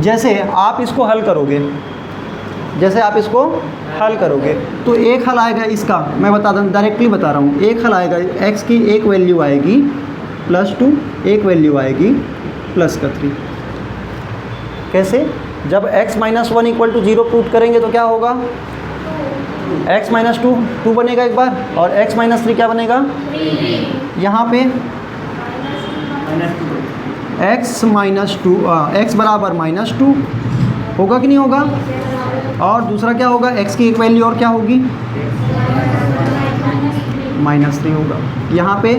जैसे आप इसको हल करोगे, जैसे आप इसको हल करोगे तो एक हल आएगा इसका, मैं बता दूँ, डायरेक्टली बता रहा हूँ, एक हल आएगा x की एक वैल्यू आएगी +2, एक वैल्यू आएगी +3। कैसे? जब x - 1 = 0 पुट करेंगे तो क्या होगा? x - 2 बनेगा एक बार, और x - 3 क्या बनेगा? यहाँ पे x बराबर -2 होगा कि नहीं होगा? और दूसरा क्या होगा? x की एक वैल्यू और क्या होगी? -3 होगा। यहाँ पे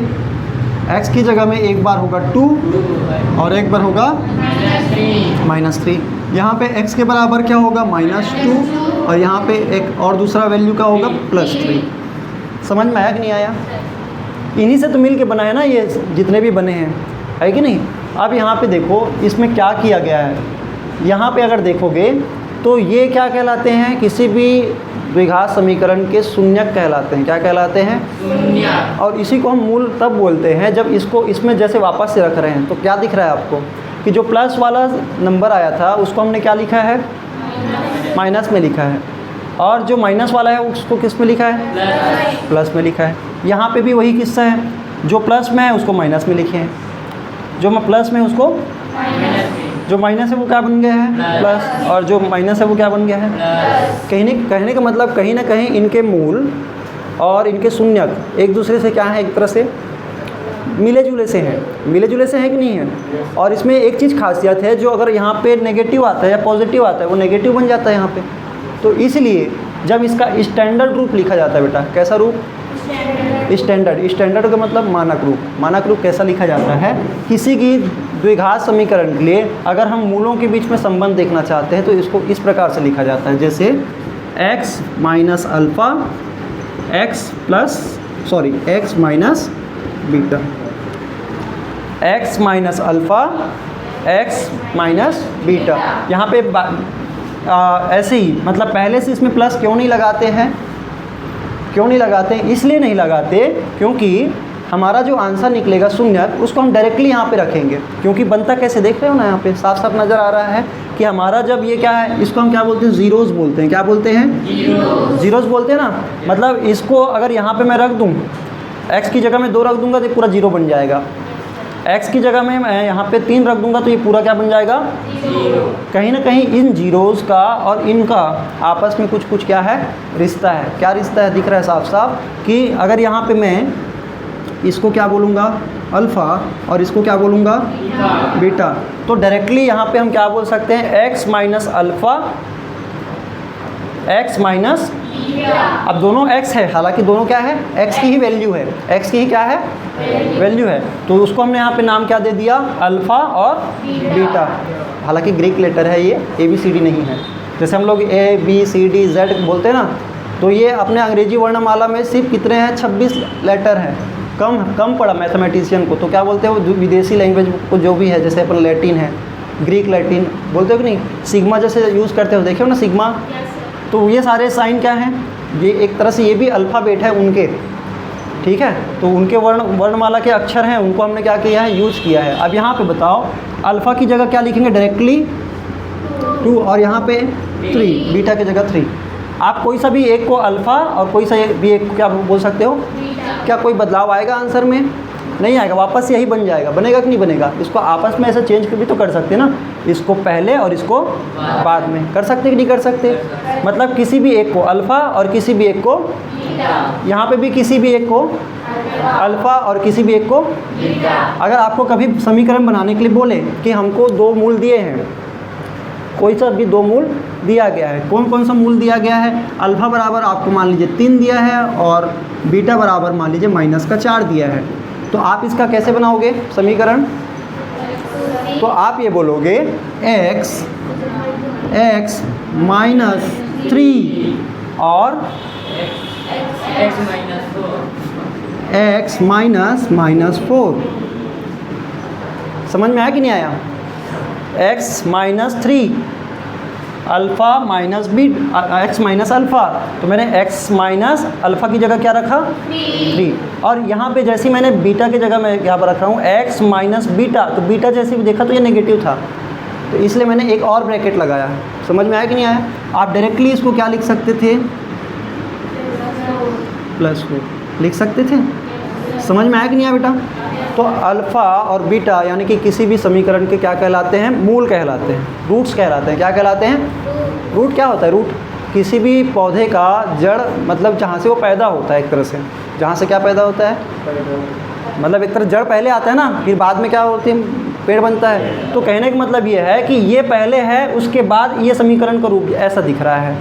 x की जगह में एक बार होगा 2 और एक बार होगा -3। यहाँ पे x के बराबर क्या होगा? -2 और यहाँ पे एक और दूसरा वैल्यू का होगा +3। समझ में आया कि नहीं आया? इन्हीं से तो मिल के बनाया ना ये जितने भी बने हैं, है कि नहीं? अब यहाँ पे देखो इसमें क्या किया गया है। यहाँ पे अगर देखोगे तो ये क्या कहलाते हैं? किसी भी द्विघात समीकरण के शून्यक कहलाते हैं। क्या कहलाते हैं? शून्यक। और इसी को हम मूल तब बोलते हैं जब इसको इसमें जैसे वापस से रख रहे हैं। तो क्या दिख रहा है आपको कि जो प्लस वाला नंबर आया था उसको हमने क्या लिखा है? माइनस में लिखा है, और जो माइनस वाला है उसको किस में लिखा है? प्लस में लिखा है। यहाँ पे भी वही किस्सा है, जो प्लस में है उसको माइनस में लिखे हैं, जो प्लस में उसको जो माइनस है वो क्या बन गया है? प्लस, और जो माइनस है वो क्या बन गया है? कहने का मतलब कहीं ना कहीं इनके मूल और इनके शून्यक एक दूसरे से क्या है? एक तरह से मिले जुले से हैं। मिले जुले से हैं कि नहीं है? और इसमें एक चीज़ खासियत है, जो अगर यहाँ पे नेगेटिव आता है या पॉजिटिव आता है वो नेगेटिव बन जाता है यहाँ पे। तो इसलिए जब इसका स्टैंडर्ड रूप लिखा जाता है, बेटा कैसा रूप? स्टैंडर्ड का मतलब मानक रूप। मानक रूप कैसा लिखा जाता है? किसी की द्विघात समीकरण के लिए अगर हम मूलों के बीच में संबंध देखना चाहते हैं तो इसको इस प्रकार से लिखा जाता है, जैसे x - alpha x minus beta, x - alpha x minus beta. यहाँ पे ऐसे ही मतलब पहले से इसमें प्लस क्यों नहीं लगाते हैं? क्यों नहीं लगाते? इसलिए नहीं लगाते क्योंकि हमारा जो आंसर निकलेगा शून्यक उसको हम डायरेक्टली यहाँ पे रखेंगे। क्योंकि बनता कैसे देख रहे हो ना, यहाँ पे साफ साफ नज़र आ रहा है कि हमारा जब ये क्या है, इसको हम क्या बोलते हैं? ज़ीरोज़ बोलते हैं। क्या बोलते हैं? ज़ीरोज़ बोलते हैं ना। मतलब इसको अगर यहाँ पे मैं रख दूँ, x की जगह में 2 रख दूँगा तो ये पूरा 0 बन जाएगा। x की जगह में मैं यहाँ पे 3 रख दूँगा तो ये पूरा क्या बन जाएगा? 0। कहीं ना कहीं इन जीरोज़ का और इनका आपस में कुछ क्या है? रिश्ता है। क्या रिश्ता है? दिख रहा है साफ साफ कि अगर यहाँ पे मैं इसको क्या बोलूँगा? अल्फ़ा, और इसको क्या बोलूँगा? बीटा। तो डायरेक्टली यहाँ पे हम क्या बोल सकते हैं? x - अल्फ़ा x माइनस, अब दोनों x है, हालांकि दोनों क्या है? x की ही वैल्यू है, x की ही क्या है? वैल्यू है। तो उसको हमने यहाँ पे नाम क्या दे दिया? अल्फ़ा और बीटा। हालांकि ग्रीक लेटर है ये, ABCD नहीं है। जैसे हम लोग ABCDZ बोलते हैं ना, तो ये अपने अंग्रेजी वर्णमाला में सिर्फ कितने हैं? 26 लेटर हैं। कम पड़ा मैथमेटिशियन को। तो क्या बोलते हैं वो विदेशी लैंग्वेज को जो भी है, जैसे अपन लैटिन है, ग्रीक लैटिन बोलते हो कि नहीं? सिग्मा जैसे यूज़ करते हो, देखिए ना सिग्मा। तो ये सारे साइन क्या हैं? ये एक तरह से ये भी अल्फ़ाबेट है उनके, ठीक है? तो उनके वर्णमाला के अक्षर हैं, उनको हमने क्या किया है? यूज़ किया है। अब यहाँ पे बताओ, अल्फ़ा की जगह क्या लिखेंगे? डायरेक्टली 2, और यहाँ पे 3, बीटा की जगह 3। आप कोई सा भी एक को अल्फ़ा और कोई सा भी एक को क्या बोल सकते हो? क्या कोई बदलाव आएगा आंसर में? नहीं आएगा, वापस यही बन जाएगा। बनेगा कि नहीं बनेगा? इसको आपस में ऐसे चेंज भी तो कर सकते हैं ना, इसको पहले और इसको बाद में। कर सकते कि नहीं कर सकते? मतलब किसी भी एक को अल्फ़ा और किसी भी एक को, यहाँ पे भी किसी भी एक को अल्फ़ा और किसी भी एक को। अगर आपको कभी समीकरण बनाने के लिए बोले कि हमको 2 मूल दिए हैं, कोई सा भी 2 मूल दिया गया है, कौन सा मूल दिया गया है? अल्फ़ा बराबर आपको मान लीजिए 3 दिया है और बीटा बराबर मान लीजिए -4 दिया है। तो आप इसका कैसे बनाओगे समीकरण? तो आप ये बोलोगे x -3 और x -4। समझ में आया कि नहीं आया? x -3 alpha minus x minus alpha, तो मैंने x माइनस अल्फ़ा की जगह क्या रखा? 3। और यहाँ पे जैसे ही मैंने बीटा की जगह मैं यहाँ पर रख रहा हूँ x माइनस बीटा, तो बीटा जैसे भी देखा तो ये नेगेटिव था, तो इसलिए मैंने एक और ब्रैकेट लगाया। समझ में आया कि नहीं आया? आप डायरेक्टली इसको क्या लिख सकते थे? +4 लिख सकते थे। समझ में आया कि नहीं आया बेटा? तो अल्फ़ा और बीटा यानी कि किसी भी समीकरण के क्या कहलाते हैं? मूल कहलाते हैं, रूट्स कहलाते हैं। क्या कहलाते हैं? रूट क्या होता है? रूट किसी भी पौधे का जड़, मतलब जहाँ से वो पैदा होता है, एक तरह से जहाँ से क्या पैदा होता है, मतलब एक तरह जड़ पहले आता है ना, फिर बाद में क्या होती है, पेड़ बनता है। तो कहने का मतलब ये है कि ये पहले है, उसके बाद ये समीकरण का रूप ऐसा दिख रहा है,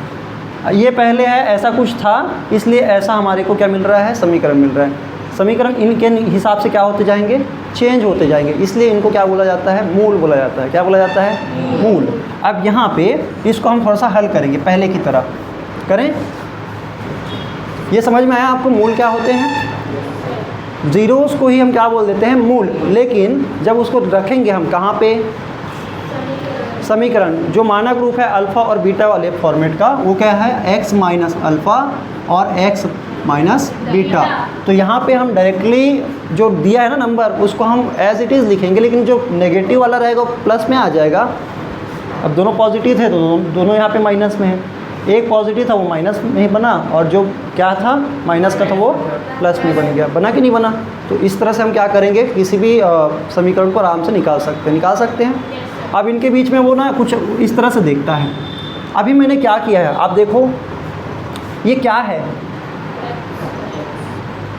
ये पहले है, ऐसा कुछ था, इसलिए ऐसा हमारे को क्या मिल रहा है? समीकरण मिल रहा है। समीकरण इनके हिसाब से क्या होते जाएंगे? चेंज होते जाएंगे, इसलिए इनको क्या बोला जाता है? मूल बोला जाता है। क्या बोला जाता है? मूल। अब यहाँ पे इसको हम थोड़ा सा हल करेंगे, पहले की तरह करें। ये समझ में आया आपको मूल क्या होते हैं? ज़ीरोज़ को ही हम क्या बोल देते हैं? मूल। लेकिन जब उसको रखेंगे हम कहाँ पे? समीकरण जो मानक रूप है अल्फ़ा और बीटा वाले फॉर्मेट का, वो क्या है? x माइनस अल्फ़ा और x माइनस बीटा। तो यहाँ पे हम डायरेक्टली जो दिया है ना नंबर, उसको हम एज इट इज़ लिखेंगे, लेकिन जो नेगेटिव वाला रहेगा वो प्लस में आ जाएगा। अब दोनों पॉजिटिव थे तो दोनों यहाँ पे माइनस में है। एक पॉजिटिव था वो माइनस में बना, और जो क्या था माइनस का था वो प्लस में बन गया। बना कि नहीं बना? तो इस तरह से हम क्या करेंगे? किसी भी समीकरण को आराम से निकाल सकते हैं। अब इनके बीच में वो ना कुछ इस तरह से देखता है। अभी मैंने क्या किया है आप देखो, ये क्या है?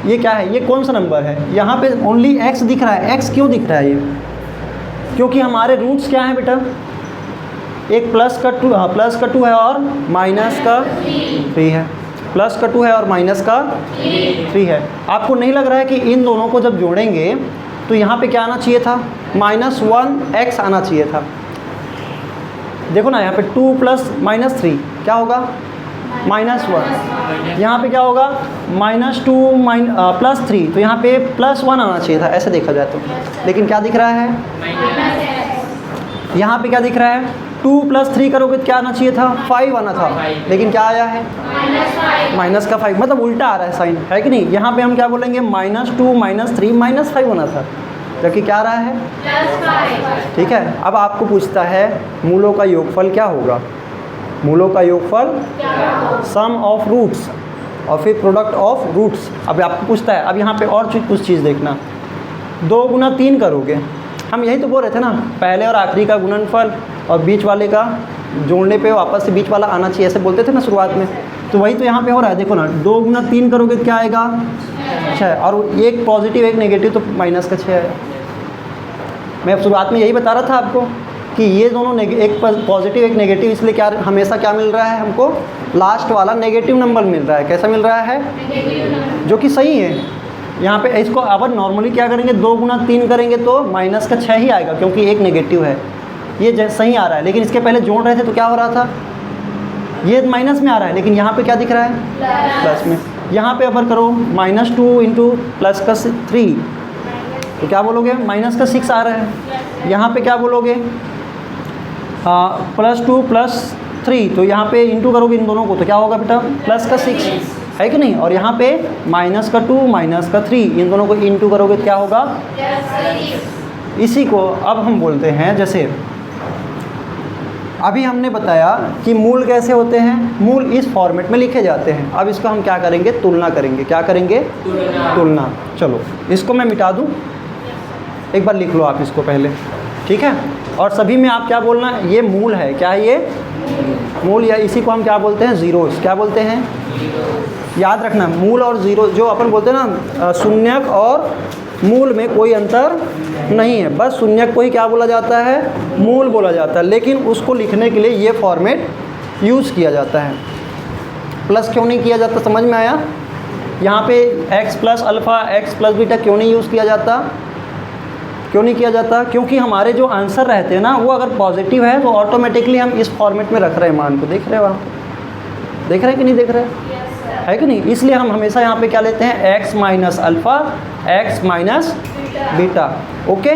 ये क्या है? ये कौन सा नंबर है? यहाँ पे ओनली x दिख रहा है। x क्यों दिख रहा है? ये क्योंकि हमारे रूट्स क्या हैं बेटा? एक प्लस का 2 है और माइनस का 3 है। प्लस का 2 है और माइनस का 3 है। आपको नहीं लग रहा है कि इन दोनों को जब जोड़ेंगे तो यहाँ पे क्या आना चाहिए था? -1x आना चाहिए था। देखो ना, यहाँ पे 2 प्लस -3 क्या होगा? -1। यहाँ पे क्या होगा? -2 प्लस 3, तो यहाँ पे +1 आना चाहिए था, ऐसे देखा जाए तो। लेकिन क्या दिख रहा है? यहाँ पे क्या दिख रहा है? 2 + 3 करोगे तो क्या आना चाहिए था? 5 आना था, लेकिन क्या आया है? -5। मतलब उल्टा आ रहा है साइन, है कि नहीं? यहाँ पे हम क्या बोलेंगे? -2 -3 -5 होना था, जबकि क्या आ रहा है? +5। ठीक है। अब आपको पूछता है मूलों का योगफल क्या होगा? मूलों का योगफल सम ऑफ रूट्स और फिर प्रोडक्ट ऑफ रूट्स। अब आपको पूछता है, अब यहाँ पे और कुछ चीज़ देखना। 2 गुना 3 करोगे, हम यही तो बोल रहे थे ना, पहले और आखिरी का गुणनफल और बीच वाले का जोड़ने पे वापस से बीच वाला आना चाहिए, ऐसे बोलते थे ना शुरुआत में। तो वही तो यहाँ पे हो रहा है। देखो ना, 2 गुना 3 करोगे तो क्या आएगा? 6, और एक पॉजिटिव एक नेगेटिव, तो माइनस का 6 आएगा। मैं शुरुआत में यही बता रहा था आपको कि ये दोनों एक पॉजिटिव एक नेगेटिव, इसलिए क्या हमेशा क्या मिल रहा है हमको? लास्ट वाला नेगेटिव नंबर मिल रहा है। कैसा मिल रहा है? जो कि सही है। यहाँ पे इसको अब नॉर्मली क्या करेंगे? 2 गुना 3 करेंगे तो माइनस का 6 ही आएगा, क्योंकि एक नेगेटिव है। ये सही आ रहा है, लेकिन इसके पहले जोड़ रहे थे तो क्या हो रहा था? ये माइनस में आ रहा है, लेकिन यहाँ पे क्या दिख रहा है? प्लस में। यहाँ पे अगर करो -2 × +3 तो क्या बोलोगे? माइनस का 6 आ रहा है। यहाँ पे क्या बोलोगे? +2 + 3, तो यहाँ पे इंटू करोगे इन दोनों को तो क्या होगा बेटा? प्लस का 6, है कि नहीं? और यहाँ पे -2 -3, इन दोनों को इंटू करोगे तो क्या होगा? इसी को अब हम बोलते हैं, जैसे अभी हमने बताया कि मूल कैसे होते हैं। मूल इस फॉर्मेट में लिखे जाते हैं। अब इसको हम क्या करेंगे? तुलना करेंगे। क्या करेंगे? तुलना। चलो इसको मैं मिटा दूँ, एक बार लिख लो आप इसको पहले, ठीक है? और सभी में आप क्या बोलना? ये मूल है। क्या है ये? मूल, या इसी को हम क्या बोलते हैं? ज़ीरोज़। क्या बोलते हैं? याद रखना, मूल और ज़ीरो जो अपन बोलते हैं ना, शून्यक और मूल में कोई अंतर नहीं है। बस शून्यक को ही क्या बोला जाता है? मूल बोला जाता है। लेकिन उसको लिखने के लिए ये फॉर्मेट यूज़ किया जाता है। प्लस क्यों नहीं किया जाता? समझ में आया? यहाँ पे x + अल्फ़ा x + बीटा क्यों नहीं यूज़ किया जाता? क्यों नहीं किया जाता? क्योंकि हमारे जो आंसर रहते हैं ना, वो अगर पॉजिटिव है तो ऑटोमेटिकली हम इस फॉर्मेट में रख रहे हैं मान को। देख रहे हो आप? देख रहे हैं कि नहीं देख रहे? है कि नहीं? इसलिए हम हमेशा यहाँ पे क्या लेते हैं? x - alpha x - beta. Okay,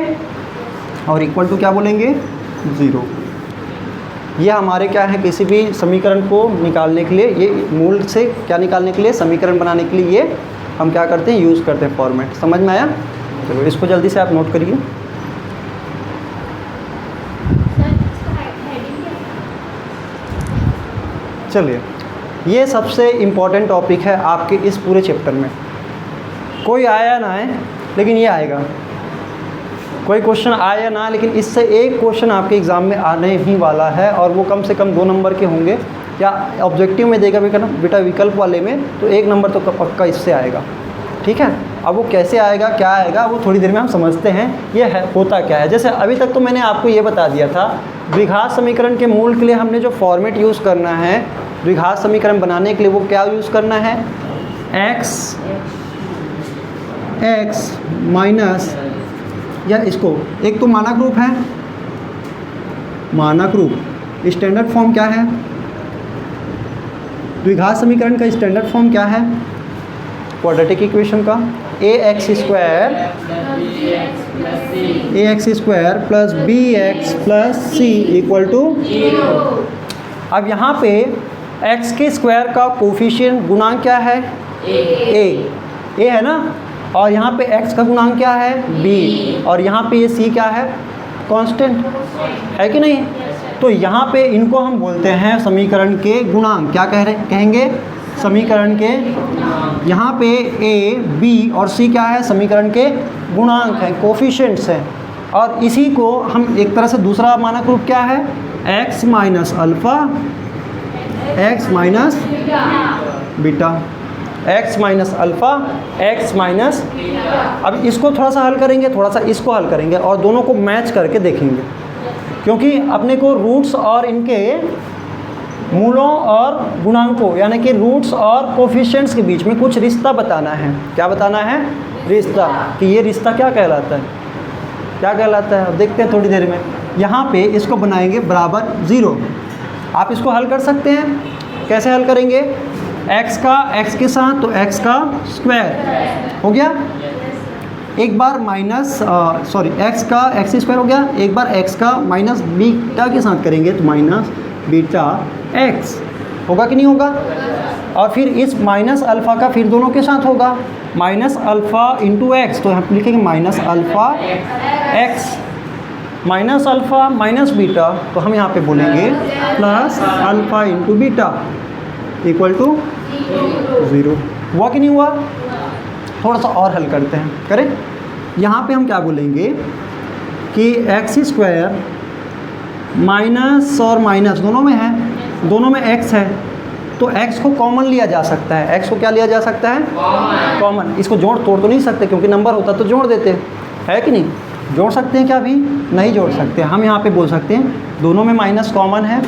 और इक्वल टू क्या बोलेंगे? 0। ये हमारे क्या है? किसी भी समीकरण को निकालने के लिए, ये मूल से क्या निकालने के लिए? समीकरण बनाने के लिए ये हम क्या करते हैं? यूज़ करते हैं फॉर्मेट। समझ में आया? चलो इसको जल्दी से आप नोट करिए। चलिए, ये सबसे इम्पॉर्टेंट टॉपिक है आपके इस पूरे चैप्टर में। कोई आया ना आए, लेकिन ये आएगा। कोई क्वेश्चन आया ना, लेकिन इससे एक क्वेश्चन आपके एग्ज़ाम में आने ही वाला है, और वो कम से कम 2 नंबर के होंगे, या ऑब्जेक्टिव में देगा बेटा विकल्प वाले में तो 1 नंबर तो पक्का इससे आएगा। ठीक है, अब वो कैसे आएगा, क्या आएगा, वो थोड़ी देर में हम समझते हैं ये है होता क्या है। जैसे अभी तक तो मैंने आपको ये बता दिया था, द्विघात समीकरण के मूल के लिए हमने जो फॉर्मेट यूज़ करना है, द्विघात समीकरण बनाने के लिए वो क्या यूज़ करना है, x माइनस, या इसको एक तो मानक रूप है, मानक रूप स्टैंडर्ड फॉर्म क्या है, द्विघात समीकरण का स्टैंडर्ड फॉर्म क्या है, क्वाड्रेटिक इक्वेशन का ax square plus bx plus c equal to 0। अब यहाँ पे x के स्क्वायर का कोफिशिएंट गुणांक क्या है, a है ना, और यहाँ पे x का गुणांक क्या है, b, और यहाँ पे ये c क्या है, कांस्टेंट है कि नहीं। तो यहाँ पे इनको हम बोलते हैं समीकरण के गुणांक। क्या कहेंगे, समीकरण के, यहाँ पे a, b और c क्या है, समीकरण के गुणांक हैं, कोफिशिएंट्स हैं। और इसी को हम एक तरह से दूसरा मानक रूप क्या है, x minus alpha, x minus beta, x minus alpha, x minus. अब इसको थोड़ा सा हल करेंगे, थोड़ा सा इसको हल करेंगे, और दोनों को मैच करके देखेंगे, क्योंकि अपने को रूट्स और इनके मूलों और गुणांकों, यानी कि रूट्स और कोफिशिएंट्स के बीच में कुछ रिश्ता बताना है। क्या बताना है, रिश्ता, कि ये रिश्ता क्या कहलाता है, क्या कहलाता है, देखते हैं थोड़ी देर में। यहाँ पे इसको बनाएंगे बराबर 0। आप इसको हल कर सकते हैं, कैसे हल करेंगे, x का x के साथ तो x का स्क्वायर हो गया, एक बार माइनस x का x स्क्वायर हो गया, एक बार x का माइनस बीटा के साथ करेंगे तो माइनस बीटा x होगा कि नहीं होगा। और फिर इस माइनस अल्फ़ा का फिर दोनों के साथ होगा, माइनस अल्फ़ा इंटू एक्स, तो हम लिखेंगे minus alpha x, minus alpha minus beta, तो हम यहाँ पे बोलेंगे plus alpha into beta equal to 0। हुआ कि नहीं हुआ। थोड़ा सा और हल करते हैं, करें। यहाँ पे हम क्या बोलेंगे कि एक्स स्क्वायर माइनस और माइनस दोनों में है, दोनों में x है, तो x को कॉमन लिया जा सकता है। x को क्या लिया जा सकता है, कॉमन। इसको जोड़ तोड़ तो नहीं सकते, क्योंकि नंबर होता तो जोड़ देते, है कि नहीं। जोड़ सकते हैं क्या, भी नहीं जोड़ सकते। हम यहाँ पे बोल सकते हैं दोनों में माइनस कॉमन है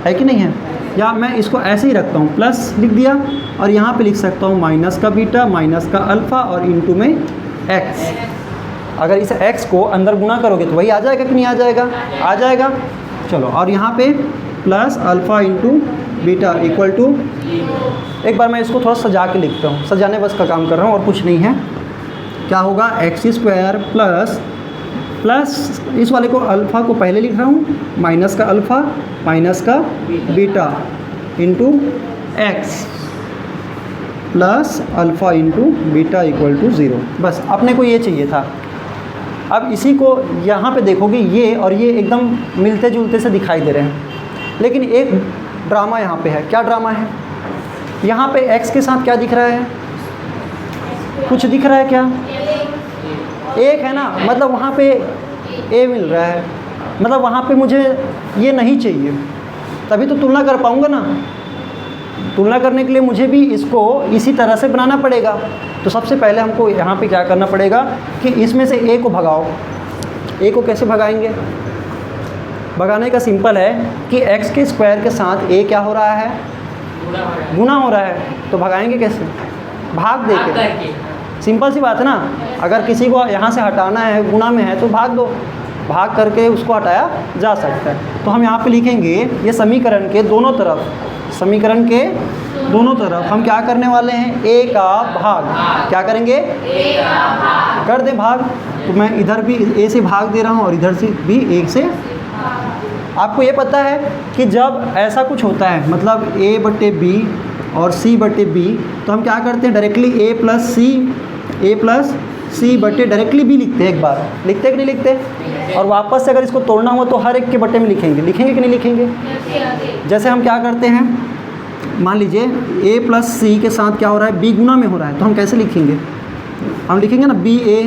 कि नहीं है। या मैं इसको ऐसे ही रखता हूँ, प्लस लिख दिया, और यहाँ पे लिख सकता हूँ माइनस का बीटा, माइनस का अल्फ़ा और इनटू में x। अगर इस x को अंदर गुणा करोगे तो वही आ जाएगा कि नहीं आ जाएगा, आ जाएगा। चलो, और यहाँ पे plus alpha into beta equal to, एक बार मैं इसको थोड़ा सजा के लिखता हूँ, सजाने बस का काम कर रहा हूँ और कुछ नहीं है। क्या होगा, एक्स स्क्वायर प्लस प्लस इस वाले को अल्फ़ा को पहले लिख रहा हूँ, माइनस का अल्फ़ा माइनस का beta into X plus alpha into beta equal to 0। बस अपने को ये चाहिए था। अब इसी को यहाँ पे देखोगे, ये और ये एकदम मिलते जुलते से दिखाई दे रहे हैं, लेकिन एक ड्रामा यहाँ पे है। क्या ड्रामा है, यहाँ पे x के साथ क्या दिख रहा है, कुछ दिख रहा है क्या, एक है ना, मतलब वहाँ पे a मिल रहा है, मतलब वहाँ पे मुझे ये नहीं चाहिए, तभी तो तुलना कर पाऊँगा ना। तुलना करने के लिए मुझे भी इसको इसी तरह से बनाना पड़ेगा। तो सबसे पहले हमको यहाँ पे क्या करना पड़ेगा कि इसमें से a को भगाओ। a को कैसे भगाएंगे, भगाने का सिंपल है कि x के स्क्वायर के साथ a क्या हो रहा है, गुना हो रहा है। तो भगाएंगे कैसे, भाग देके। सिंपल सी बात है ना। अगर किसी को यहाँ से हटाना है, गुना में है, तो भाग दो, भाग करके उसको हटाया जा सकता है। तो हम यहाँ पे लिखेंगे ये समीकरण के दोनों तरफ, समीकरण के दोनों तरफ हम क्या करने वाले हैं, a का भाग। क्या करेंगे, a का भाग कर दे भाग। तो मैं इधर भी a से भाग दे रहा हूँ और इधर से भी a से। आपको ये पता है कि जब ऐसा कुछ होता है, मतलब a बटे b और c बटे b, तो हम क्या करते हैं, डायरेक्टली a प्लस c बटे डायरेक्टली b लिखते हैं। एक बार लिखते कि नहीं लिखते। और वापस से अगर इसको तोड़ना हो तो हर एक के बटे में लिखेंगे कि नहीं लिखेंगे। जैसे हम क्या करते हैं, मान लीजिए a प्लस सी के साथ क्या हो रहा है, b गुना में हो रहा है, तो हम कैसे लिखेंगे? हम लिखेंगे ना बी ए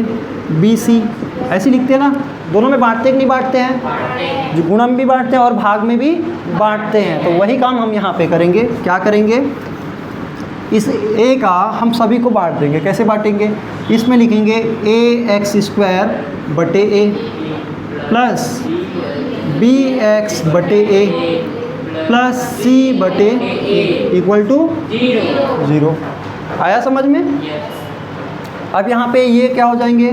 बी सी, ऐसे लिखते हैं ना। दोनों में बांटते हैं कि नहीं बांटते हैं? जो गुणा में भी बांटते हैं और भाग में भी बांटते हैं। तो वही काम हम यहाँ पे करेंगे। क्या करेंगे? इस a का हम सभी को बांट देंगे। कैसे बांटेंगे? इसमें लिखेंगे ए एक्स स्क्वायर बटे ए प्लस बी एक्स बटे ए प्लस सी बटे ए इक्वल टू 0। आया समझ में? अब यहाँ पे ये क्या हो जाएंगे?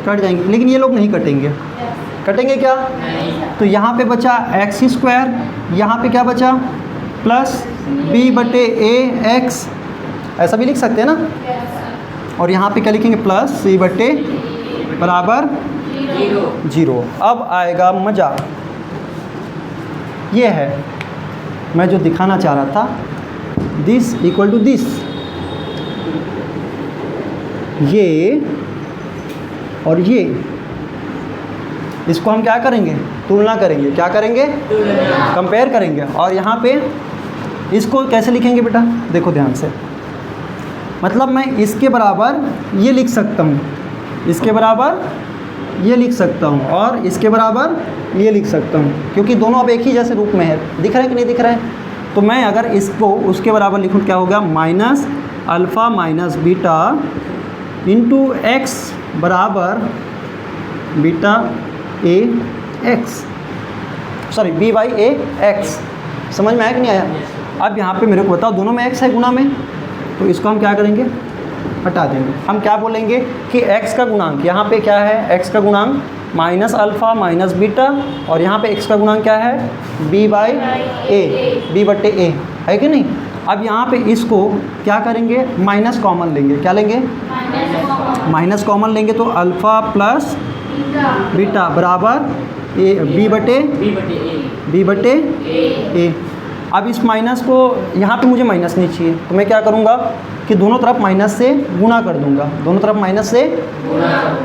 कट जाएंगे। लेकिन ये लोग नहीं कटेंगे। कटेंगे क्या? तो यहाँ पे बचा एक्स स्क्वायर, यहाँ पे क्या बचा? प्लस बी बटे ए एक्स, ऐसा भी लिख सकते हैं ना। और यहाँ पे क्या लिखेंगे? प्लस सी बटे बराबर 0। अब आएगा मज़ा। ये है मैं जो दिखाना चाह रहा था, दिस इक्वल टू दिस। ये और ये, इसको हम क्या करेंगे? तुलना करेंगे। क्या करेंगे? कंपेयर करेंगे। और यहाँ पे इसको कैसे लिखेंगे बेटा? देखो ध्यान से। मतलब मैं इसके बराबर ये लिख सकता हूँ, इसके बराबर ये लिख सकता हूँ, और इसके बराबर ये लिख सकता हूँ, क्योंकि दोनों अब एक ही जैसे रूप में है। दिख रहा है कि नहीं दिख रहा है? तो मैं अगर इसको उसके बराबर लिखूँ, क्या होगा? Minus alpha minus beta into X बराबर beta A X, sorry B by A X. समझ में आया कि नहीं आया? अब यहाँ पे मेरे को बताओ, दोनों में x है गुना में, तो इसको हम क्या करेंगे? हटा देंगे। हम क्या बोलेंगे कि x का गुणांक, यहाँ पे क्या है? x का गुणांक माइनस अल्फ़ा माइनस बीटा, और यहाँ पे x का गुणांक क्या है? b बाई ए, b बटे ए, है कि नहीं? अब यहाँ पे इसको क्या करेंगे? माइनस कॉमन लेंगे। क्या लेंगे? माइनस कॉमन लेंगे। तो अल्फ़ा प्लस बीटा बराबर ए बी बटे ए। अब इस माइनस को, यहाँ पे मुझे माइनस नहीं चाहिए, तो मैं क्या करूँगा कि दोनों तरफ माइनस से गुणा कर दूंगा। दोनों तरफ माइनस से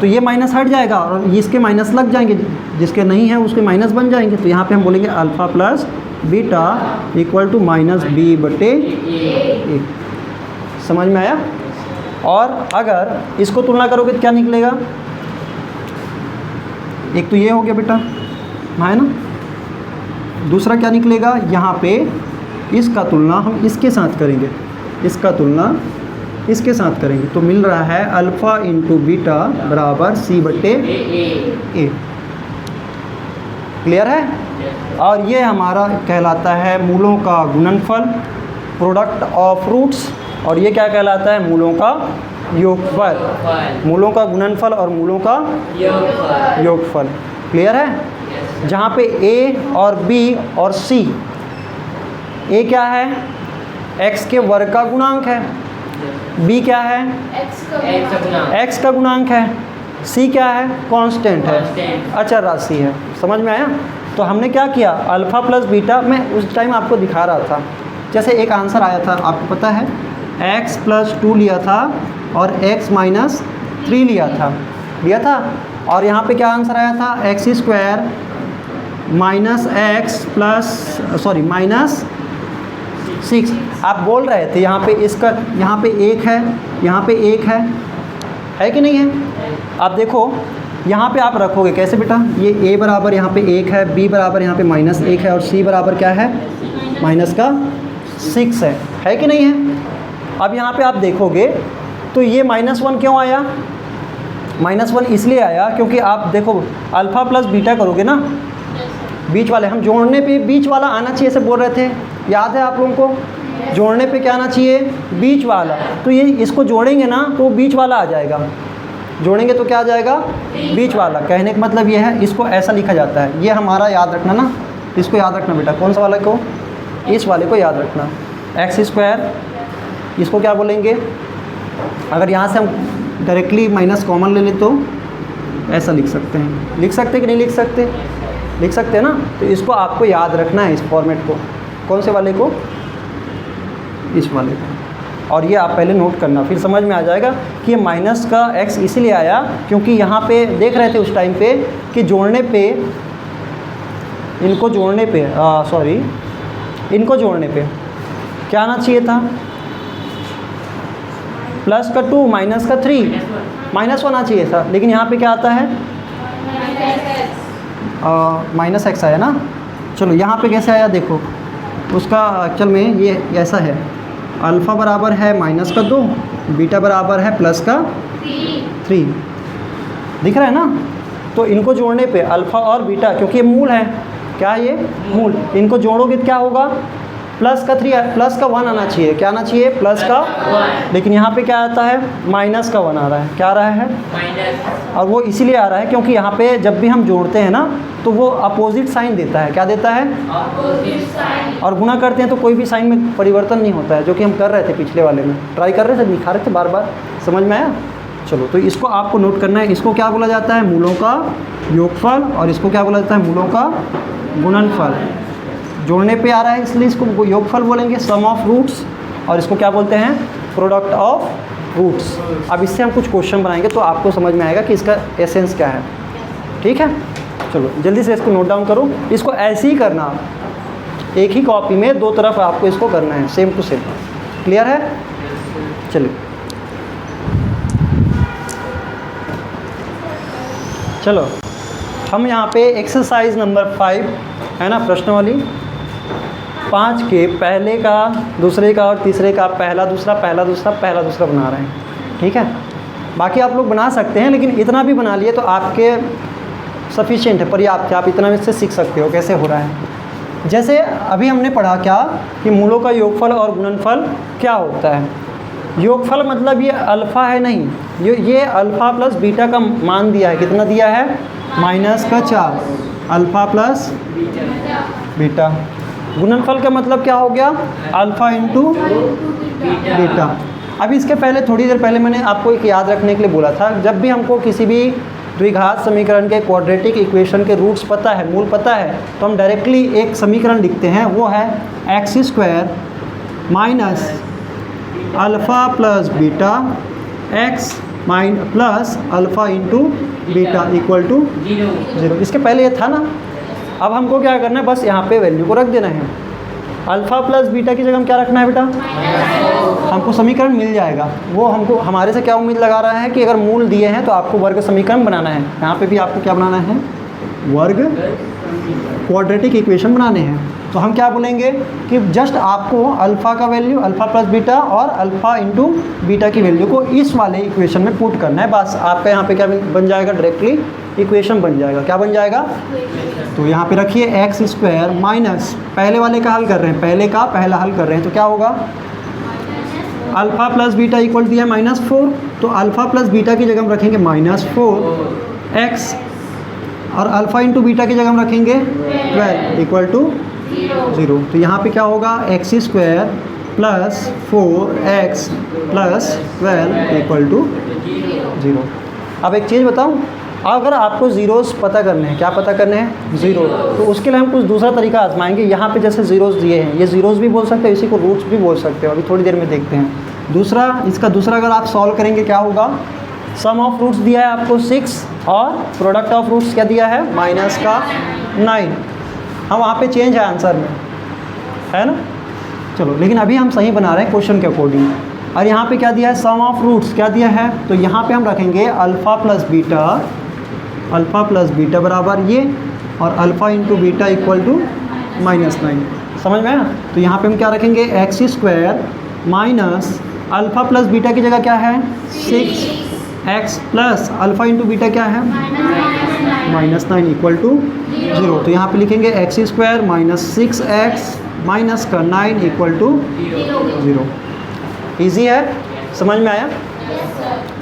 तो ये माइनस हट जाएगा और इसके माइनस लग जाएंगे, जिसके नहीं है उसके माइनस बन जाएंगे। तो यहाँ पे हम बोलेंगे alpha plus beta equal to minus B बटे ए। समझ में आया? और अगर इसको तुलना करोगे तो क्या निकलेगा? एक तो ये हो गया बेटा, है ना। दूसरा क्या निकलेगा? यहाँ पे इसका तुलना हम इसके साथ करेंगे, इसका तुलना इसके साथ करेंगे, तो मिल रहा है अल्फ़ा इंटू बीटा बराबर सी बटे ए। क्लियर है? और ये हमारा कहलाता है मूलों का गुणनफल, प्रोडक्ट ऑफ रूट्स। और ये क्या कहलाता है? मूलों का योगफल। मूलों का गुणनफल और मूलों का योगफल। क्लियर है? जहाँ पे a और b और c, a क्या है? x के वर्ग का गुणांक है, b क्या है? x का गुणांक है, c क्या है? कांस्टेंट है, अचर राशि है। समझ में आया? तो हमने क्या किया? अल्फ़ा प्लस बीटा, मैं उस टाइम आपको दिखा रहा था। जैसे एक आंसर आया था, आपको पता है, x प्लस 2 लिया था और x माइनस 3 लिया था। और यहाँ पे क्या आंसर आया था? X square minus x plus sorry minus 6। आप बोल रहे थे यहाँ पे इसका, यहाँ पे 1 है, यहाँ पे 1 है कि नहीं है? आप देखो यहाँ पे आप रखोगे कैसे बेटा? ये a बराबर यहाँ पे 1 है, b बराबर यहाँ पे माइनस 1 है, और c बराबर क्या है? माइनस का 6 है कि नहीं है? अब यहाँ पे आप देखोगे तो ये -1 क्यों आया? -1 इसलिए आया क्योंकि आप देखो अल्फ़ा प्लस बीटा करोगे ना, बीच वाले, हम जोड़ने पे बीच वाला आना चाहिए ऐसे बोल रहे थे, याद है आप लोगों को? जोड़ने पे क्या आना चाहिए? बीच वाला। तो ये इसको जोड़ेंगे ना तो बीच वाला आ जाएगा, जोड़ेंगे तो क्या आ जाएगा? बीच वाला। कहने का मतलब ये है, इसको ऐसा लिखा जाता है। ये हमारा याद रखना ना, इसको याद रखना बेटा। कौन सा वाला को? इस वाले को याद रखना। एक्स स्क्वायर, इसको क्या बोलेंगे? अगर यहाँ से हम डायरेक्टली माइनस कॉमन ले लें तो ऐसा लिख सकते हैं। लिख सकते कि नहीं लिख सकते? लिख सकते हैं ना। तो इसको आपको याद रखना है, इस फॉर्मेट को। कौन से वाले को? इस वाले को। और ये आप पहले नोट करना, फिर समझ में आ जाएगा कि ये माइनस का x इसीलिए आया क्योंकि यहाँ पे देख रहे थे उस टाइम पे कि जोड़ने पे, इनको जोड़ने पे, इनको जोड़ने पे क्या आना चाहिए था? प्लस का 2 माइनस का 3 -1 आना चाहिए था, लेकिन यहाँ पे क्या आता है? माइनस एक्स आया ना। चलो यहाँ पे कैसे आया देखो, उसका एक्चुअल में ये ऐसा है, अल्फ़ा बराबर है माइनस का 2, बीटा बराबर है प्लस का 3, दिख रहा है ना। तो इनको जोड़ने पे अल्फ़ा और बीटा, क्योंकि ये मूल है, क्या है ये? मूल। इनको जोड़ोगे तो क्या होगा? प्लस का 3 प्लस का 1 आना चाहिए। क्या आना चाहिए? प्लस का 1, लेकिन यहाँ पे क्या आता है? माइनस का 1 आ रहा है। क्या आ रहा है? माइनस। और वो इसीलिए आ रहा है क्योंकि यहाँ पे जब भी हम जोड़ते हैं ना तो वो अपोजिट साइन देता है। क्या देता है? Opposite sign. और गुणा करते हैं तो कोई भी साइन में परिवर्तन नहीं होता है, जो कि हम कर रहे थे पिछले वाले में, ट्राई कर रहे थे, दिखा रहे थे बार बार। समझ में आया? चलो, तो इसको आपको नोट करना है। इसको क्या बोला जाता है? मूलों का योगफल। और इसको क्या बोला जाता है? मूलों का गुणनफल। जोड़ने पे आ रहा है इसलिए इसको योगफल बोलेंगे, सम ऑफ रूट्स। और इसको क्या बोलते हैं? Product of roots. अब इससे हम कुछ क्वेश्चन बनाएंगे तो आपको समझ में आएगा कि इसका एसेंस क्या है। ठीक है, चलो जल्दी से इसको नोट डाउन करो। इसको ऐसे ही करना, एक ही कॉपी में दो तरफ आपको इसको करना है, सेम टू सेम। क्लियर है? चलिए, चलो हम यहाँ पे एक्सरसाइज नंबर 5 है ना, प्रश्न वाली 5 के पहले का, दूसरे का और तीसरे का पहला दूसरा पहला दूसरा पहला दूसरा बना रहे हैं। ठीक है, बाकी आप लोग बना सकते हैं, लेकिन इतना भी बना लिए तो आपके सफिशिएंट है, पर्याप्त है। आप इतना इससे सीख सकते हो कैसे हो रहा है। जैसे अभी हमने पढ़ा क्या कि मूलों का योगफल और गुणनफल क्या होता है। योगफल मतलब ये अल्फ़ा है नहीं, ये अल्फ़ा प्लस बीटा का मान दिया है। कितना दिया है? माइनस का 4, अल्फ़ा प्लस बीटा। गुणनफल का मतलब क्या हो गया? Alpha into beta. अभी इसके पहले, थोड़ी देर पहले मैंने आपको एक याद रखने के लिए बोला था, जब भी हमको किसी भी द्विघात समीकरण के क्वाड्रेटिक इक्वेशन के रूट्स पता है, मूल पता है, तो हम डायरेक्टली एक समीकरण लिखते हैं, वो है X square minus alpha plus beta X plus alpha into beta equal to 0। इसके पहले ये था ना। अब हमको क्या करना है? बस यहाँ पे वैल्यू को रख देना है। अल्फ़ा प्लस बीटा की जगह हम क्या रखना है बेटा? हमको समीकरण मिल जाएगा। वो हमको हमारे से क्या उम्मीद लगा रहा है कि अगर मूल दिए हैं तो आपको वर्ग समीकरण बनाना है। यहाँ पे भी आपको क्या बनाना है? वर्ग क्वाड्रेटिक इक्वेशन बनाने हैं। तो हम क्या बोलेंगे कि जस्ट आपको अल्फ़ा का वैल्यू, अल्फ़ा प्लस बीटा और अल्फ़ा इंटू बीटा की वैल्यू को इस वाले इक्वेशन में पुट करना है। बस आपका यहाँ पे क्या बन जाएगा? डायरेक्टली इक्वेशन बन जाएगा। क्या बन जाएगा? तो यहाँ पे रखिए एक्स स्क्वायर माइनस, पहले वाले का हल कर रहे हैं, पहले का पहला हल कर रहे हैं, तो क्या होगा? अल्फ़ा प्लस बीटा इक्वल दिया -4, तो अल्फ़ा प्लस बीटा की जगह हम रखेंगे -4 एक्स, और अल्फ़ा इंटू बीटा की जगह हम रखेंगे 12 इक्वल टू 0। तो यहाँ पे क्या होगा? X square plus 4x plus 12 equal to 0। अब एक चीज़ बताऊँ, अगर आपको ज़ीरोज़ पता करने हैं, क्या पता करने हैं? ज़ीरो, तो उसके लिए हम कुछ दूसरा तरीका आजमाएंगे। यहाँ पे जैसे ज़ीरोज़ दिए हैं, ये ज़ीरोज़ भी बोल सकते हो, इसी को रूट्स भी बोल सकते हो। अभी थोड़ी देर में देखते हैं। दूसरा, इसका दूसरा अगर आप सॉल्व करेंगे क्या होगा? सम ऑफ रूट्स दिया है आपको 6 और प्रोडक्ट ऑफ रूट्स क्या दिया है? माइनस का 9। हम वहाँ पे चेंज है आंसर में, है ना। चलो, लेकिन अभी हम सही बना रहे हैं क्वेश्चन के अकॉर्डिंग। और यहाँ पे क्या दिया है? सम ऑफ रूट्स क्या दिया है? तो यहाँ पे हम रखेंगे अल्फ़ा प्लस बीटा बराबर ये, और alpha into beta equal to -9। समझ में आया? तो यहाँ पे हम क्या रखेंगे? X square minus alpha plus beta की जगह क्या है? 6x plus alpha into beta क्या है? -9 इक्वल टू 0। तो यहाँ पे लिखेंगे x square minus 6x minus का 9 इक्वल टू 0। ईजी है? समझ में आया?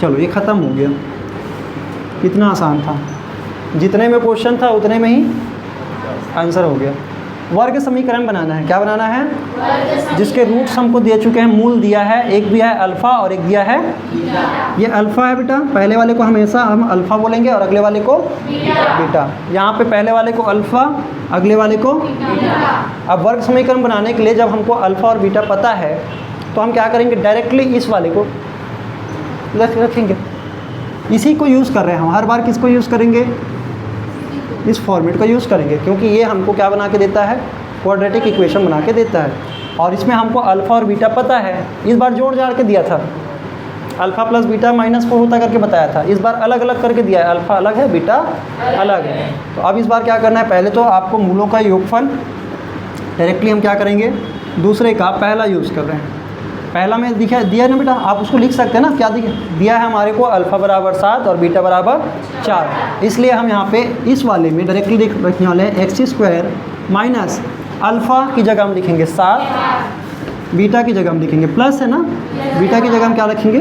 चलो, ये ख़त्म हो गया। कितना आसान था, जितने में क्वेश्चन था उतने में ही आंसर हो गया। वर्ग समीकरण बनाना है। क्या बनाना है? जिसके रूट्स हमको दे चुके हैं, मूल दिया है, एक दिया है अल्फ़ा और एक दिया है ये अल्फ़ा है बेटा। पहले वाले को हमेशा हम अल्फ़ा बोलेंगे और अगले वाले को बीटा। यहाँ पे पहले वाले को अल्फ़ा, अगले वाले को बीटा। अब वर्ग समीकरण बनाने के लिए जब हमको अल्फ़ा और बीटा पता है तो हम क्या करेंगे? डायरेक्टली इस वाले को रखेंगे। इसी को यूज़ कर रहे हैं हम। हर बार किसको यूज़ करेंगे? इस फॉर्मेट का यूज़ करेंगे, क्योंकि ये हमको क्या बना के देता है? क्वाड्रेटिक इक्वेशन बना के देता है। और इसमें हमको अल्फ़ा और बीटा पता है, इस बार जोड़ जाड़ के दिया था, अल्फ़ा प्लस बीटा -4 होता करके बताया था। इस बार अलग अलग करके दिया है, अल्फ़ा अलग है, बीटा अलग है। तो अब इस बार क्या करना है, पहले तो आपको मूलों का योगफल डायरेक्टली हम क्या करेंगे, दूसरे का पहला यूज़ कर रहे हैं। पहला में दिया है ना बेटा, आप उसको लिख सकते हैं ना, क्या दिया है हमारे को, अल्फ़ा बराबर 7 और बीटा बराबर 4। इसलिए हम यहाँ पे इस वाले में डायरेक्टली रखने वाले हैं x² माइनस अल्फ़ा की जगह हम लिखेंगे 7, बीटा की जगह हम लिखेंगे प्लस है ना, बीटा की जगह हम क्या रखेंगे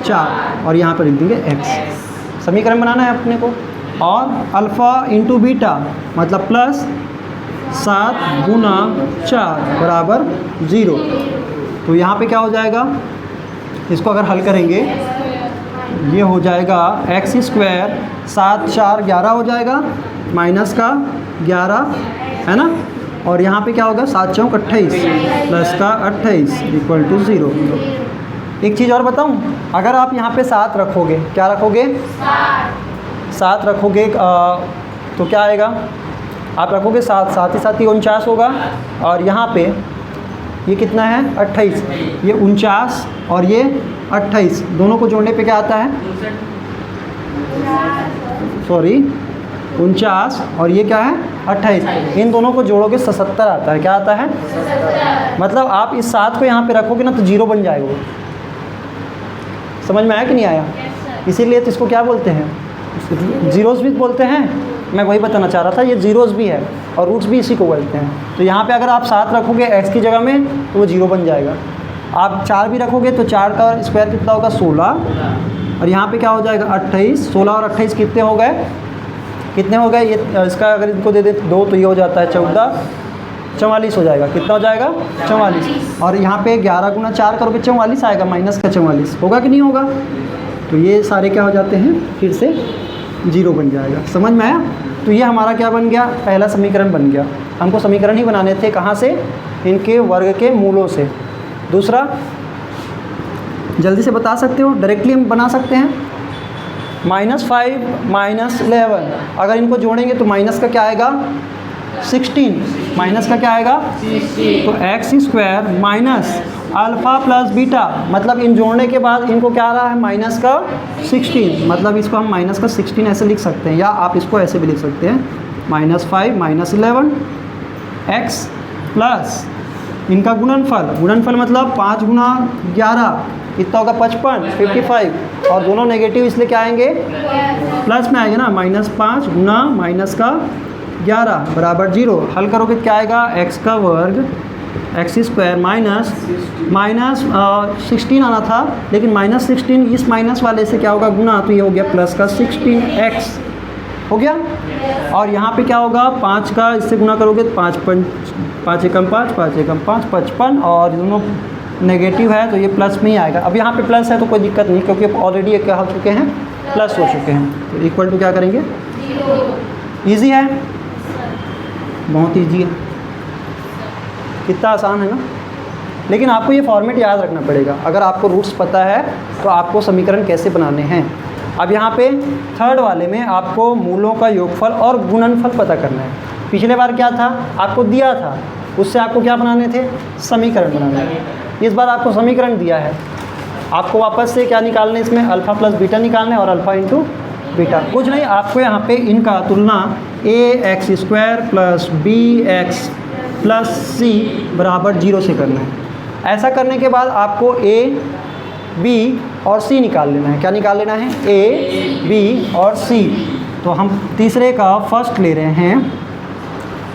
4 और यहाँ पर लिख देंगे x। समीकरण बनाना है अपने को, और अल्फ़ा इंटू बीटा मतलब प्लस 7 गुना 4 बराबर 0। तो यहाँ पे क्या हो जाएगा, इसको अगर हल करेंगे ये हो जाएगा x² 7 4 11 हो जाएगा, माइनस का 11 है ना, और यहाँ पे क्या होगा 7 चौक 28 प्लस का 28 इक्वल टू 0। एक चीज़ और बताऊँ, अगर आप यहाँ पे 7 रखोगे, क्या रखोगे 7 रखोगे तो क्या आएगा, आप रखोगे 7, साथ ही साथ ही 49 होगा, और यहाँ पे ये कितना है 28, ये 49 और ये 28 दोनों को जोड़ने पे क्या आता है, सॉरी 49 और ये क्या है 28, इन दोनों को जोड़ोगे 77 आता है। क्या आता है, मतलब आप इस 7 को यहाँ पे रखोगे ना तो 0 बन जाएगा वो। समझ में आया कि नहीं आया? इसीलिए तो इसको क्या बोलते हैं, जीरोस भी बोलते हैं। मैं वही बताना चाह रहा था, ये जीरोस भी है और रूट्स भी इसी को बोलते हैं। तो यहाँ पे अगर आप 7 रखोगे x की जगह में तो वो 0 बन जाएगा। आप 4 भी रखोगे तो 4 का स्क्वायर कितना होगा 16, और यहाँ पे क्या हो जाएगा 28। 16 और 28 कितने हो गए, कितने हो गए, ये इसका अगर इनको दे दे 2 तो ये हो जाता है 14, 44 हो जाएगा। कितना हो जाएगा 44, और यहाँ पे 11 गुना 4 करोगे 44 आएगा, माइनस का 44 होगा कि नहीं होगा। तो ये सारे क्या हो जाते हैं, फिर से 0 बन जाएगा। समझ में आया? तो ये हमारा क्या बन गया, पहला समीकरण बन गया। हमको समीकरण ही बनाने थे, कहाँ से, इनके वर्ग के मूलों से। दूसरा जल्दी से बता सकते हो, डायरेक्टली हम बना सकते हैं। -5 -11 अगर इनको जोड़ेंगे तो माइनस का क्या आएगा 16, माइनस का क्या आएगा 16। तो x² minus alpha plus beta, मतलब इन जोड़ने के बाद इनको क्या आ रहा है माइनस का 16, मतलब इसको हम माइनस का 16 ऐसे लिख सकते हैं, या आप इसको ऐसे भी लिख सकते हैं -5 -11 x प्लस इनका गुणनफल मतलब 5 गुना 11 कितना होगा 55 55, और दोनों नेगेटिव इसलिए क्या आएंगे प्लस में आएंगे ना, -5 गुना माइनस का 11 बराबर 0। हल करोगे क्या आएगा, x का वर्ग x² माइनस 16 आना था, लेकिन -16 इस माइनस वाले से क्या होगा गुना, तो ये हो गया प्लस का 16x हो गया। और यहाँ पे क्या होगा 5 का इससे गुना करोगे तो 5 एकम 5 5 एकम 5 55, और दोनों नेगेटिव है तो ये प्लस में ही आएगा। अब यहाँ पे प्लस है तो कोई दिक्कत नहीं, क्योंकि ऑलरेडी ये क्या हो चुके हैं, प्लस हो चुके हैं। तो इक्वल टू क्या करेंगे, ईजी है, बहुत ईजी है, कितना आसान है ना। लेकिन आपको ये फॉर्मेट याद रखना पड़ेगा, अगर आपको रूट्स पता है तो आपको समीकरण कैसे बनाने हैं। अब यहाँ पे थर्ड वाले में आपको मूलों का योगफल और गुणनफल पता करना है। पिछले बार क्या था, आपको दिया था, उससे आपको क्या बनाने थे, समीकरण बनाने थे। इस बार आपको समीकरण दिया है, आपको वापस से क्या निकालना है, इसमें अल्फ़ा प्लस बीटा निकालना है, और अल्फ़ा इंटू बीटा कुछ नहीं, आपको यहाँ पे इनका तुलना ax² plus bx plus c बराबर 0 से करना है। ऐसा करने के बाद आपको a b और c निकाल लेना है। क्या निकाल लेना है, a b और c। तो हम तीसरे का फर्स्ट ले रहे हैं,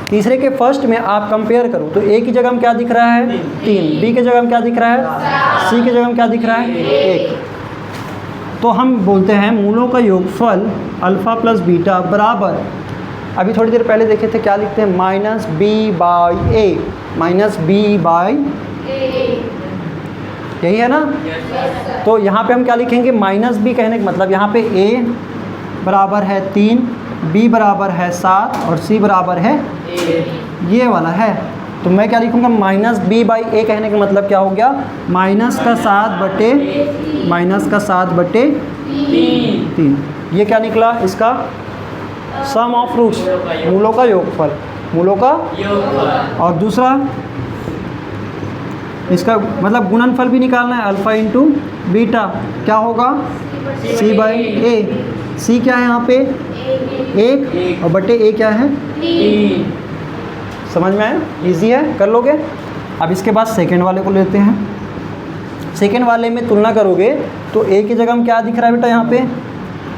तीसरे के फर्स्ट में आप कंपेयर करो तो a की जगह में क्या दिख रहा है 3, b की जगह में क्या दिख रहा है, c की जगह में क्या दिख रहा है 1। तो हम बोलते हैं मूलों का योगफल अल्फ़ा प्लस बीटा बराबर, अभी थोड़ी देर पहले देखे थे क्या लिखते हैं, -b/a, -b/a, यही है ना। तो यहाँ पे हम क्या लिखेंगे, -b कहने का मतलब यहाँ पे a बराबर है 3, b बराबर है 7 और c बराबर है ये वाला है। तो मैं क्या लिखूँगा, -b/a कहने का मतलब क्या हो गया, -7/3। ये क्या निकला, इसका सम ऑफ रूट्स, मूलों का योगफल, मूलों का। और दूसरा इसका मतलब गुणनफल भी निकालना है, अल्फ़ा इंटू बीटा क्या होगा c बाई ए। c क्या है यहाँ पे 1 और बटे a क्या है 3। समझ में आया? इजी है, कर लोगे। अब इसके बाद सेकेंड वाले को लेते हैं। सेकेंड वाले में तुलना करोगे तो a की जगह में क्या दिख रहा है बेटा यहाँ पे,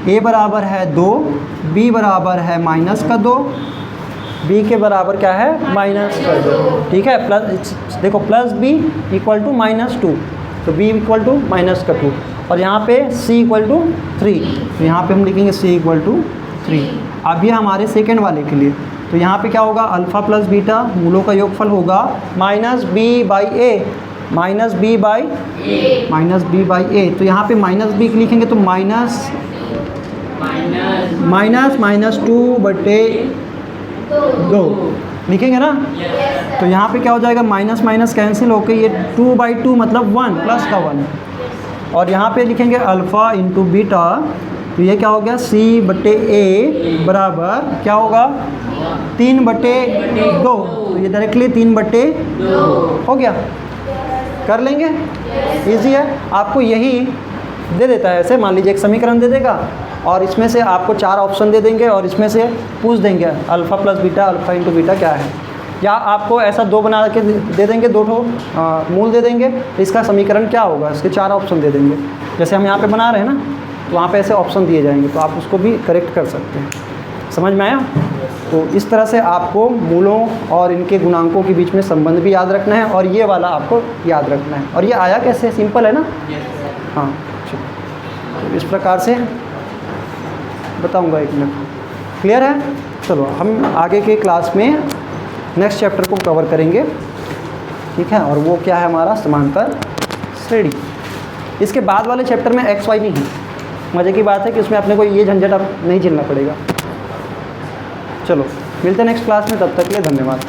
a बराबर है 2, b बराबर है -2, b के बराबर क्या है -2, ठीक है। प्लस देखो प्लस b इक्वल टू -2, तो b इक्वल टू -2 और यहाँ पे c इक्वल टू 3, तो यहाँ पे हम लिखेंगे c इक्वल टू 3। अब ये हमारे सेकेंड वाले के लिए, तो यहाँ पे क्या होगा अल्फ़ा प्लस बीटा मूलों का योगफल होगा -b by a, -b by a। तो यहाँ पे -b लिखेंगे तो -2 बटे 2 लिखेंगे ना। तो यहाँ पे क्या हो जाएगा माइनस माइनस कैंसिल होकर ये 2/2 मतलब 1 प्लस का 1 और यहाँ पे लिखेंगे अल्फ़ा इंटू बीटा, तो ये क्या हो गया c बटे a बराबर क्या होगा 3/2, तो ये डायरेक्टली 3/2 हो गया। कर लेंगे, इजी है। आपको यही दे देता है, ऐसे मान लीजिए एक समीकरण दे देगा और इसमें से आपको 4 ऑप्शन दे देंगे और इसमें से पूछ देंगे alpha plus beta, alpha into beta क्या है, या आपको ऐसा 2 बना के दे देंगे, 2 मूल दे देंगे, तो इसका समीकरण क्या होगा, इसके 4 ऑप्शन दे देंगे। जैसे हम यहाँ पे बना रहे हैं ना, तो वहाँ पे ऐसे ऑप्शन दिए जाएंगे, तो आप उसको भी करेक्ट कर सकते हैं। समझ में आया? तो इस तरह से आपको मूलों और इनके गुणांकों के बीच में संबंध भी याद रखना है और ये वाला आपको याद रखना है। और ये आया कैसे, सिंपल है ना। हाँ तो इस प्रकार से बताऊंगा 1 मिनट, क्लियर है। चलो हम आगे के क्लास में नेक्स्ट चैप्टर को कवर करेंगे, ठीक है। और वो क्या है हमारा समांतर श्रेणी। इसके बाद वाले चैप्टर में एक्स वाई नहीं है। मज़े की बात है कि उसमें अपने को ये झंझट अब नहीं झेलना पड़ेगा। चलो मिलते हैं नेक्स्ट क्लास में, तब तक के लिए धन्यवाद।